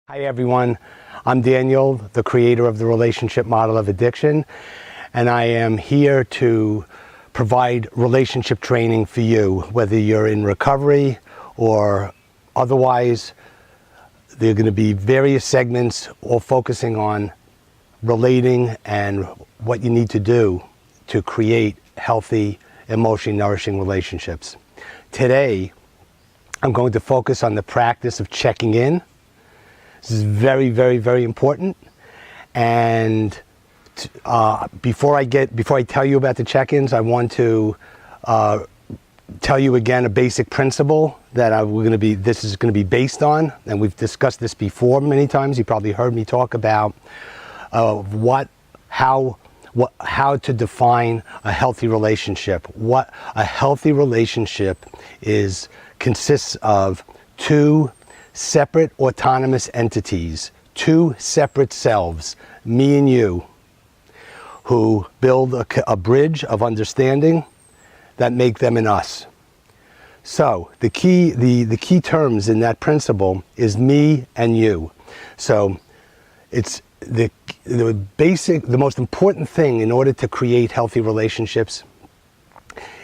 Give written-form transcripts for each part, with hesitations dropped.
Hi everyone, I'm Daniel, the creator of the Relationship Model of Addiction, and I am here to provide relationship training for you, whether you're in recovery or otherwise. There are going to be various segments all focusing on relating and what you need to do to create healthy, emotionally nourishing relationships. Today, I'm going to focus on the practice of checking in. This is very, very, very important. And before I tell you about the check-ins, I want to tell you again a basic principle that this is going to be based on, and we've discussed this before many times. You probably heard me talk about how to define a healthy relationship. What a healthy relationship consists of two separate autonomous entities, two separate selves, me and you, who build a bridge of understanding that make them an us. So the key terms in that principle is me and you. So it's the most important thing in order to create healthy relationships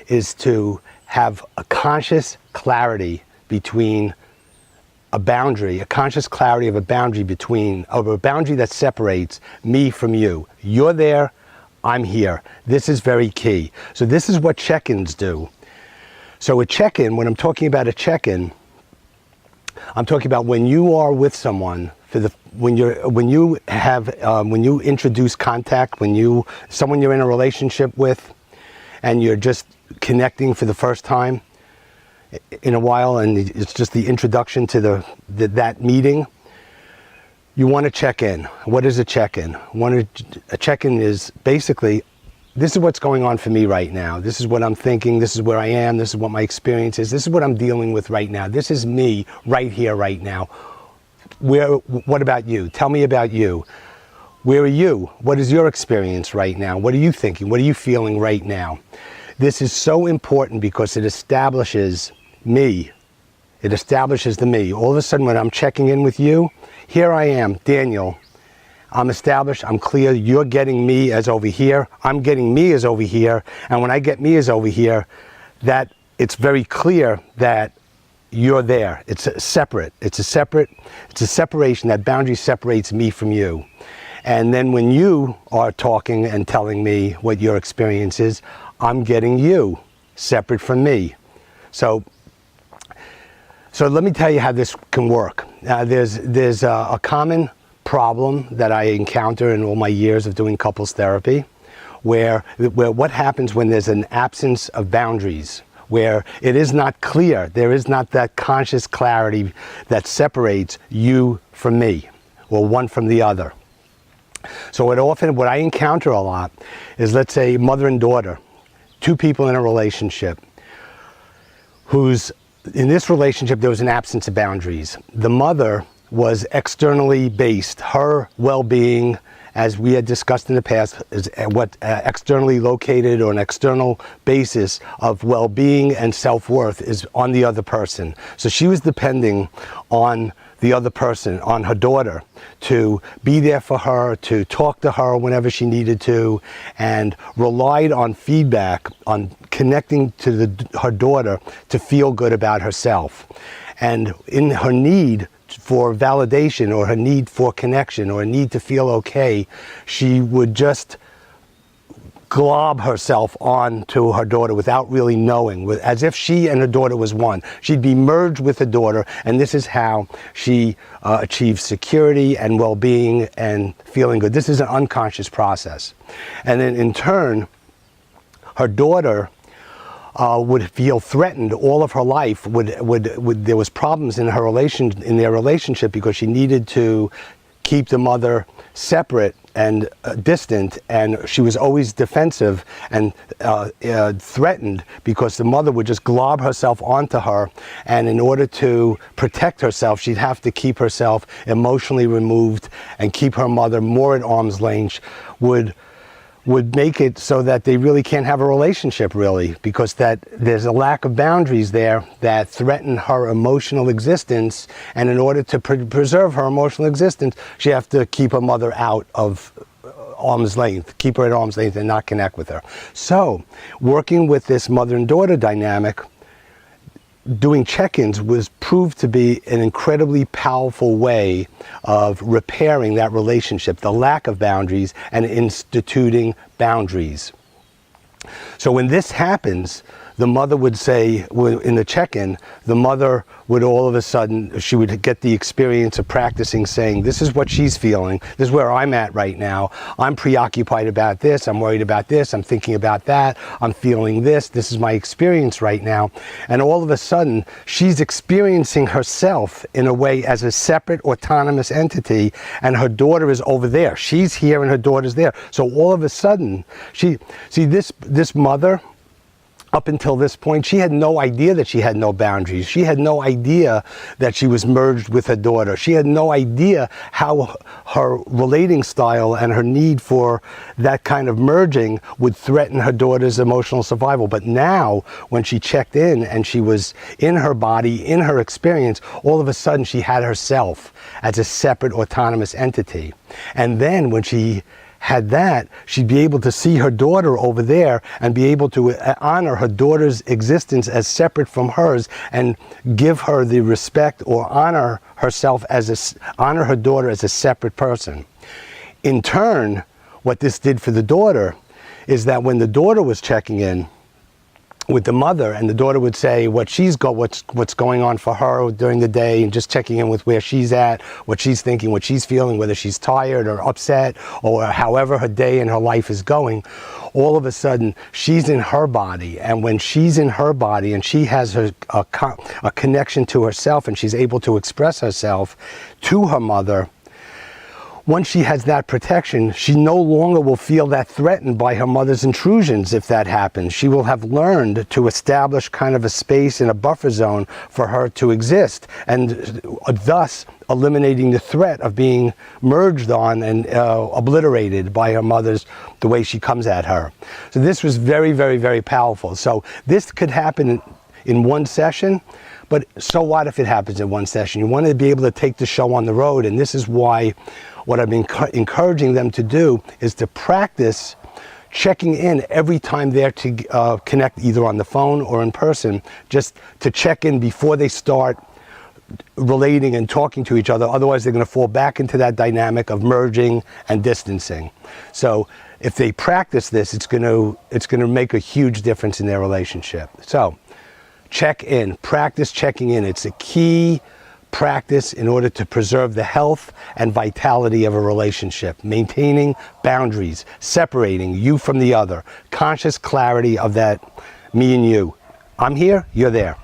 is to have a conscious clarity between a conscious clarity of a boundary that separates me from you. You're there, I'm here. This is very key. So this is what check-ins do. So a check-in, when I'm talking about a check-in, I'm talking about when you are with someone, when you introduce contact, someone you're in a relationship with, and you're just connecting for the first time in a while, and it's just the introduction to that meeting. You want to check in. What is a check-in? A check-in is basically, this is what's going on for me right now. This is what I'm thinking. This is where I am. This is what my experience is. This is what I'm dealing with right now. This is me right here, right now. What about you? Tell me about you. Where are you? What is your experience right now? What are you thinking? What are you feeling right now? This is so important because it establishes me. It establishes the me. All of a sudden when I'm checking in with you, here I am, Daniel. I'm established, I'm clear, you're getting me as over here, I'm getting me as over here, and when I get me as over here, that it's very clear that you're there. It's a separation. That boundary separates me from you. And then when you are talking and telling me what your experience is, I'm getting you separate from me. So let me tell you how this can work. There's a common problem that I encounter in all my years of doing couples therapy, where what happens when there's an absence of boundaries, where it is not clear, there is not that conscious clarity that separates you from me, or one from the other. So what I encounter a lot is, let's say, mother and daughter, two people in a relationship, in this relationship there was an absence of boundaries. The mother was externally based. Her well-being, as we had discussed in the past, is what externally located, or an external basis of well-being and self-worth is on the other person. So she was depending on the other person, on her daughter, to be there for her, to talk to her whenever she needed to, and relied on feedback, on connecting to her daughter to feel good about herself. And in her need for validation, or her need for connection, or a need to feel okay, she would just glob herself onto her daughter without really knowing, as if she and her daughter was one. She'd be merged with her daughter, and this is how she achieves security and well-being and feeling good. This is an unconscious process. And then in turn, her daughter would feel threatened all of her life. There was problems in their relationship because she needed to keep the mother separate and distant, and she was always defensive and threatened because the mother would just glob herself onto her, and in order to protect herself, she'd have to keep herself emotionally removed and keep her mother more at arm's length, would would make it so that they really can't have a relationship, really, because that there's a lack of boundaries there that threaten her emotional existence, and in order to preserve her emotional existence, she has to keep her mother out of arm's length, keep her at arm's length and not connect with her. So working with this mother and daughter dynamic, doing check-ins was proved to be an incredibly powerful way of repairing that relationship, the lack of boundaries, and instituting boundaries. So when this happens, the mother would say, in the check-in, the mother would all of a sudden, she would get the experience of practicing saying, this is what she's feeling, this is where I'm at right now, I'm preoccupied about this, I'm worried about this, I'm thinking about that, I'm feeling this is my experience right now. And all of a sudden, she's experiencing herself in a way as a separate autonomous entity, and her daughter is over there. She's here and her daughter's there. So all of a sudden, this mother, up until this point, she had no idea that she had no boundaries. She had no idea that she was merged with her daughter. She had no idea how her relating style and her need for that kind of merging would threaten her daughter's emotional survival. But now, when she checked in and she was in her body, in her experience, all of a sudden she had herself as a separate autonomous entity. And then when she had that, she'd be able to see her daughter over there and be able to honor her daughter's existence as separate from hers and give her the respect, or honor herself honor her daughter as a separate person. In turn, what this did for the daughter is that when the daughter was checking in with the mother, and the daughter would say what's going on for her during the day, and just checking in with where she's at, what she's thinking, what she's feeling, whether she's tired or upset, or however her day and her life is going, all of a sudden she's in her body. And when she's in her body and she has a connection to herself, and she's able to express herself to her mother, once she has that protection, she no longer will feel that threatened by her mother's intrusions if that happens. She will have learned to establish kind of a space and a buffer zone for her to exist, and thus eliminating the threat of being merged on and obliterated by her mother's, the way she comes at her. So this was very, very, very powerful. So this could happen in one session. But so what if it happens in one session? You want to be able to take the show on the road, and this is why what I've been encouraging them to do is to practice checking in every time they're to connect, either on the phone or in person, just to check in before they start relating and talking to each other. Otherwise, they're going to fall back into that dynamic of merging and distancing. So if they practice this, it's going to make a huge difference in their relationship. So check in, practice checking in. It's a key practice in order to preserve the health and vitality of a relationship. Maintaining boundaries, separating you from the other, conscious clarity of that me and you. I'm here, you're there.